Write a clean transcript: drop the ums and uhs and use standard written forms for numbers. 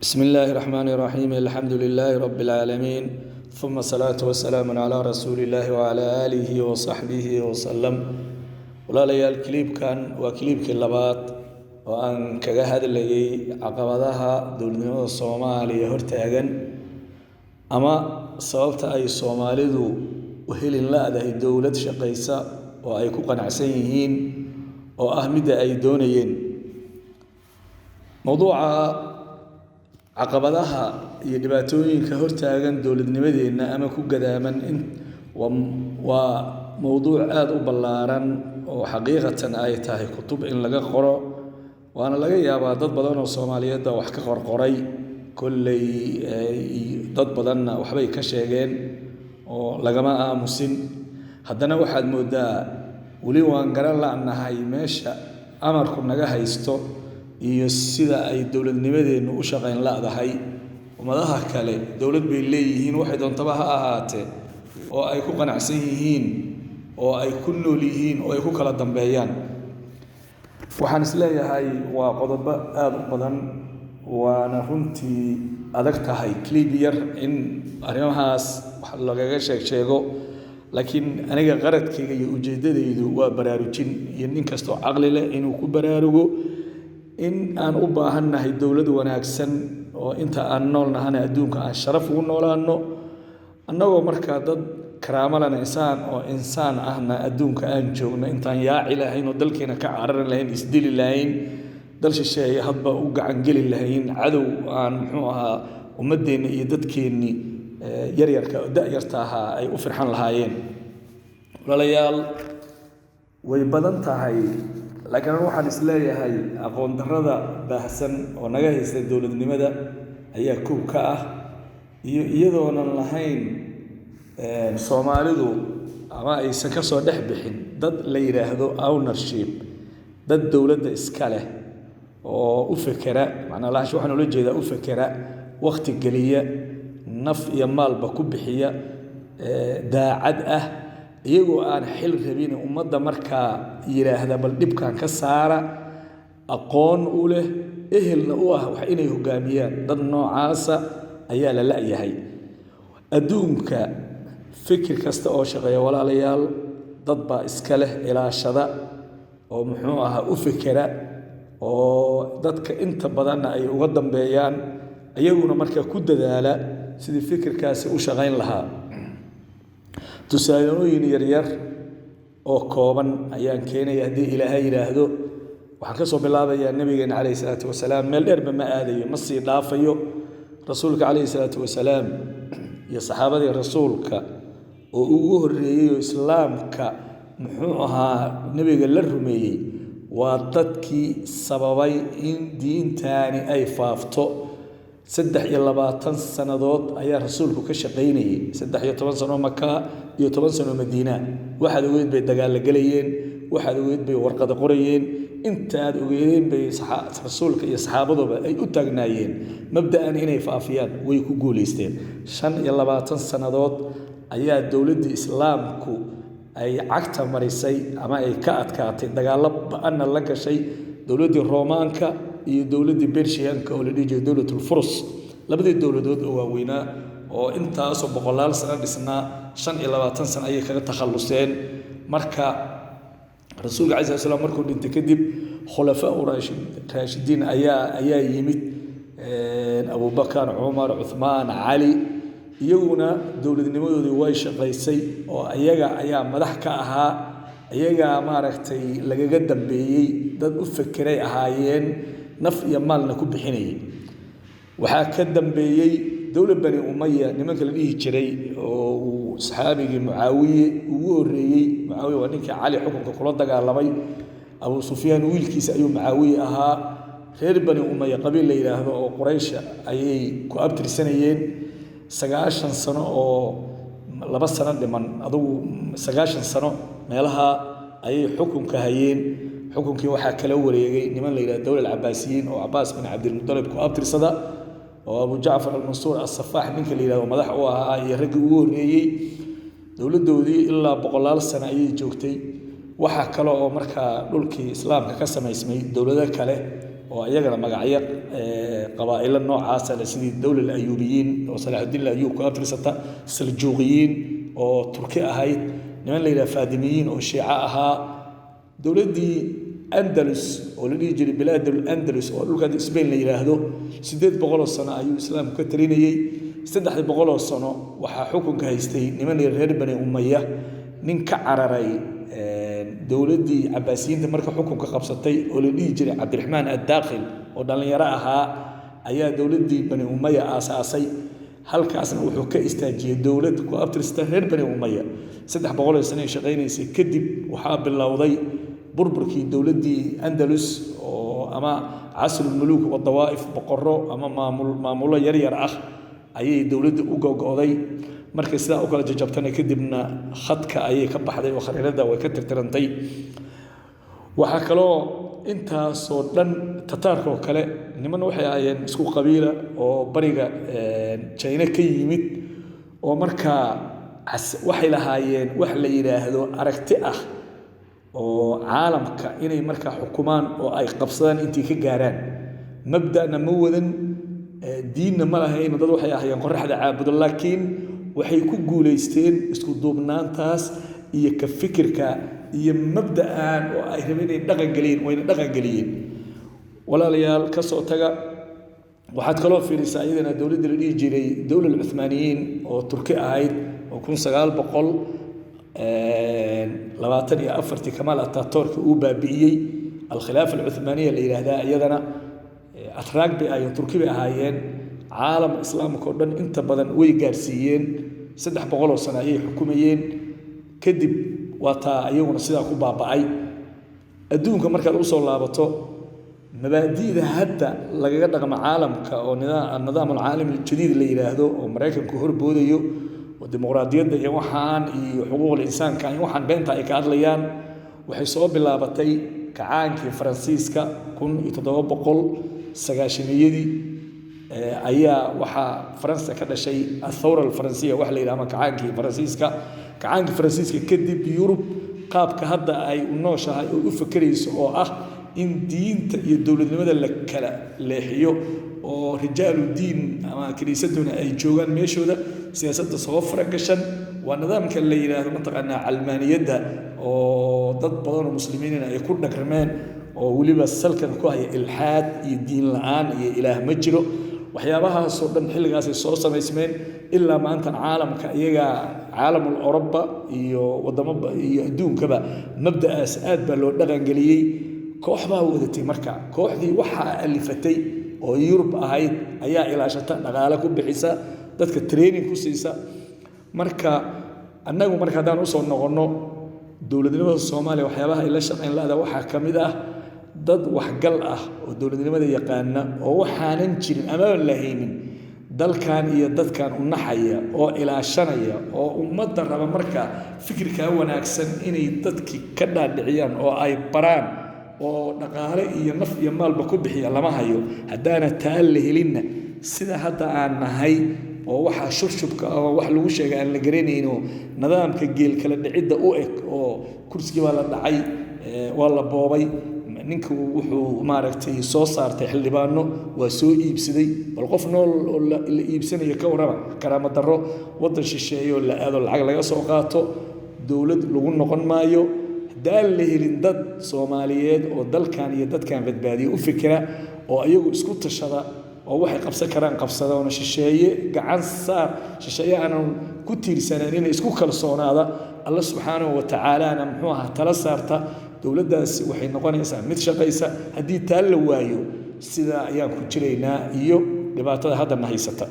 بسم الله الرحمن الرحيم الحمد لله رب العالمين ثم الصلاة والسلام على رسول الله وعلى آله وصحبه وسلم ولا ليال كليب كان وكليب كلابات وأن كجهد اللي عقبتها دولنا الصومالية هرتاجن أما صوبت أي صومالي ذو وهل لا ده الدولة شقيسة وأي كوكان عسيين وأهمد أي دونيين موضوع caqabadaha iyo dhibaatooyinka hortaagan dawladnimadeena ama ku gadaaman waa mowduuc aad u ballaaran oo xaqiiqatan ay tahay kutub in laga qoro waana laga yaabaa dad badan oo Soomaaliyeed wax ka qorqoray kullay dad badan waxbay ka sheegeen oo lagama aamusin haddana waxaad moodaa wali waan garan la'nahay meesha amarku naga haysto iyo sida ay dawladnimadeenu u shaqeyn laadahay umadaha kale dawlad bay leeyihiin waxay doontaba ha ahaatee oo ay ku qanacsan yihiin oo ay ku nool yihiin oo ay ku kala dambeeyaan waxaan isleeyahay waa qodob aad u badan waana runtii adag tahay clip yar in arrimahaas wax lagaga sheego laakiin aniga qaradkayga iyo ujeedadaydu waa baraarujin iyo nin kasto aqli leh inuu ku baraarugo in aan u baahannahay dawlad wanaagsan oo inta aan noolnahay adduunka aan sharaf ugu noolaano annagoo marka dad karaamalan insaan ahna adduunka aan joogno intaan yaaci lahayn oo dalkeena ka cararan lahayn isdili lahayn dal shisheeye hadba u gacan geli lahayn cadow aan muxuu ahaa ummadeena iyo dadkeeni yaryarka da'yarta ahaa ay u firxan lahaayeen walaalayaal way badan tahay laakiin waxaan isleeyahay aqoon darrada baahsan oo naga haysta dawladnimada ayaa koob ka ah iyo iyadoonan lahayn Soomaalidu ama aysan ka soo dhex bixin dad la yiraahdo ownership dad dawladda iska leh oo u fikira macna laash waxaan ula jeedaa u fikira waqti galiya naf iyo maalba ku bixiya daacad ah iyagoo aan xil rabin ummadda markaa yiraahda bal dhibkan ka saara aqoon u leh ehelna u ah wax inay hogaamiyaan dad noocaasa ayaa la la'yahay adduunka fikir kasta oo shaqeeya walaalayaal dad baa iska leh ilaashada oo muxuu ahaa u fikira oo dadka inta badan ay uga dambeeyaan iyaguna markaa ku dadaala sidii fikirkaasi u shaqeyn lahaa tusaalooyin yaryar oo kooban ayaan keenaya haddii ilaahay yiraahdo waxaan ka soo bilaabayaa nabigeena calayhi salaatu wasalaam meel dheerba ma aadayo ma sii dhaafayo rasuulka calayhi salaatu wasalaam iyo saxaabadii rasuulka oo ugu horreeyay oo islaamka muxuu ahaa nabiga la rumeeyey waa dadkii sababay in diintaani ay faafto 23 sanadood ayaa rasuulku ka shaqeynayay 13 sano Makka iyo 10 sano Madiina waxaad ogeyd bay dagaal galayeen waxaad ogeyd bay warqad qorayeen inta aad ogeydeen bay rasuulka iyo saxaabadoba ay u taagnaayeen mabda'an inay faafiyaan way ku guuleysteen 25 sanadood ayaa dawladda islaamku ay cagta marisay ama ay ka adkaatay dagaal ba'an la gashay dawladda Roomaanka iyo dawladda Bershiyaanka oo la dhigay dawladda Furs labadii dawladood oo waaweynaa oo intaas oo boqolaal sano dhisnaa 25 sano ayay kaga takhaluseen marka rasuulka cali sallallahu alayhi markuu dhintay kadib khulafaa raashidiin ayaa yimid Abu Bakar Umar Uthman Ali iyaguna dawladnimadoodii way shaqaysay oo ayaga ayaa madax ka ahaa ayaga maaragtay lagaga dambeeyay dad u fikiray ahaayeen naf iyo maalna ku bixinayay waxa ka dambeeyay dawlad bani umayya nimanka la dhihi jiray oo saxaabigi Muawiye ugu horeeyay Muawiye waa ninkii cali xukunka kula dagaalamay Abu Sufyaan wiilkiisa ayuu Muawiye ahaa reer bani umayya qabiil la yiraahdo oo Quraysh ayay ku abtirsanayeen 9 sano oo 2 sano dhiman adigu 9 sano meelaha ayay xukunka hayeen xukunkii waxa kala wareegay niman la yiraahdo dawlad Abbaasiyiin oo Abbaas bin Abdul Muttalib ku abtirsada oo Abu Ja'far al-Mansur as-Saffah ninka la yiraahdo madax u ahaa iyo rag ugu horeeyay dawladoodii ilaa boqolaal sano ayay joogtay waxa kale oo markaa dhulkii islaamka ka sameysmay dawlado kale وأيجنا مجاعية قبائل النوع عسل سيد الدولة الأيوبيين وصلاح الدين الأيوب كأفرسة السلجوقيين أو تركيا هاي نمن ليلة فادميين أو شيعاءها دولة دي أندلس واللي يجري بلاد الأندلس واللي كان إسبان ليلة هذو سديت بقول الصناعة أيو إسلام كتريني استدح بقول الصناعة وحكم كهيستي نمن ليلة بني أمية نكعرري دولة دي عباسيين مركز حكم كقبصتي واللي يجري عبد الرحمن الداخل ودلني يراها أيها دولة دي بني أمية أساسي هل كاسنا وحو كاستاجيه دولة كو ابترستا reer bani umayya 300 sano shaqeynaysa kadib waxa bilowday burburkii dawladii Andalus oo ama casr muluk wa dawaif boqorro ama maamulo yar yar ah ayay dawladdu u go'go'day markay sida u kala jajabtana kadibna khadka ayay ka baxday oo khariirada way ka tirtirantay waxa kaloo intaas oo dhan tataarka oo kale niman waxay ahaayeen isku qabiila oo bariga China ka yimid oo marka waxay lahaayeen wax la yiraahdo aragti ah oo caalamka inay marka xukumaan oo ay qabsadaan intii ka gaaraan mabda'na ma wadan diinna ma lahayn dad waxay ahaayeen qorraxda caabudo laakiin waxay ku guuleysteen isku duubnaantaas iyo ka fikirka iyo mabda'an oo ay rabeen inay dhaqan galiyeen walaalayaal ka soo taga waxaad kaloo fiirisaa iyadana dawladda la dhigi jiray dawladda Uthmaniyiin oo Turki ahayd oo 1924 Kamal Atatürk uu baabi'iyay al-khilaafa al-Uthmaniyya la yiraahdaa iyadana atraag bay ay Turki bay ahaayeen caalam islaamka oo dhan inta badan way gaarsiiyeen 300 sano ayay xukumayeen kadib wata ayaguna sidaa ku baaba'ay adduunka markaad u soo laabato mabaadi'da hadda lagaga dhaqmo caalamka oo nidaam al-caalami jadiid la yiraahdo oo Mareykanku horboodayo oo dimuqraadiyadda iyo waxaan iyo xuquuqul insaanka iyo waxaan beenta ay ka hadlayaan waxay soo bilaabatay kacaankii Faransiiska 1790yadii ayaa waxa Faransa ka dhashay athawra al-Faransiya wax la yiraahdo kacaankii Faransiiska kadib Yurub qaabka hadda ay u nooshahay oo u fakarayso oo ah in diinta iyo dawladnimada la kala leexiyo oo rijaalu diin ama kaniisaduna ay joogan meeshooda siyaasadda soo faragashan waa nidaamka la yiraahdo mataqaana calmaaniyadda oo dad badan oo muslimiin ay ku dhaqmeen oo waliba salkan ku haya ilhaad iyo diin la'aan iyo ilaah ma jiro waxyaabahaas oo dhan xilligaas ay soo sameysmeen ilaa maanta caalamka iyaga caalamul Awroba iyo wadamo iyo adduunkaba mabda'aas aad baa loo dhaqan galiyay koox baa wadatay marka kooxdii waxa alifatay oo Yurub ahayd ayaa ilaashata dhaqaale ku bixisa dadka training ku siisa marka annagu marka hadaan u soo noqono dawladnimada Soomaaliya waxyaabaha ay la shaqeyn laada waxa kamid ah dad waxgal ah oo dawladnimada yaqaana oo waxaanan jirin ama la haynin dalkan iyo dadkan u naxaya oo ilaashanaya oo ummadda raba marka fikirka wanaagsan inay dadkii ka dhaadhiciyaan oo ay baraan oo dhaqaale iyo naf iyo maalba ku bixiya lama hayo hadana taal helinna sida hadda aan nahay oo waxa shurshubka oo wax lagu sheegay aan la garaneyno nidaamka geel kala dhicidda u eg oo kursiga la dhacay waa la boobay ninku wuxuu maaragtay soo saartay xildhibaano waa soo iibsaday bal qof nool oo la iibsanayo ka warama karaama daro wadan shisheeyo la aado lacag laga soo qaato dawlad lagu noqon maayo daal la helin dad Soomaaliyeed oo dalkan iyo dadkan badbaadiyo u fikira oo ayagu isku tashada oo waxay qabsan karaan qabsada oo shisheeye gacan saar shisheeye aan ku tiirsaneen in isku kalsoonaada Allah subhanahu wa ta'ala ana muxuu ahaa tala saarta dawladdaas waxay noqonaysaa mid shaqaysa hadii taal la waayo sida ayaan ku jireynaa iyo dhibaatada hadda ma haysata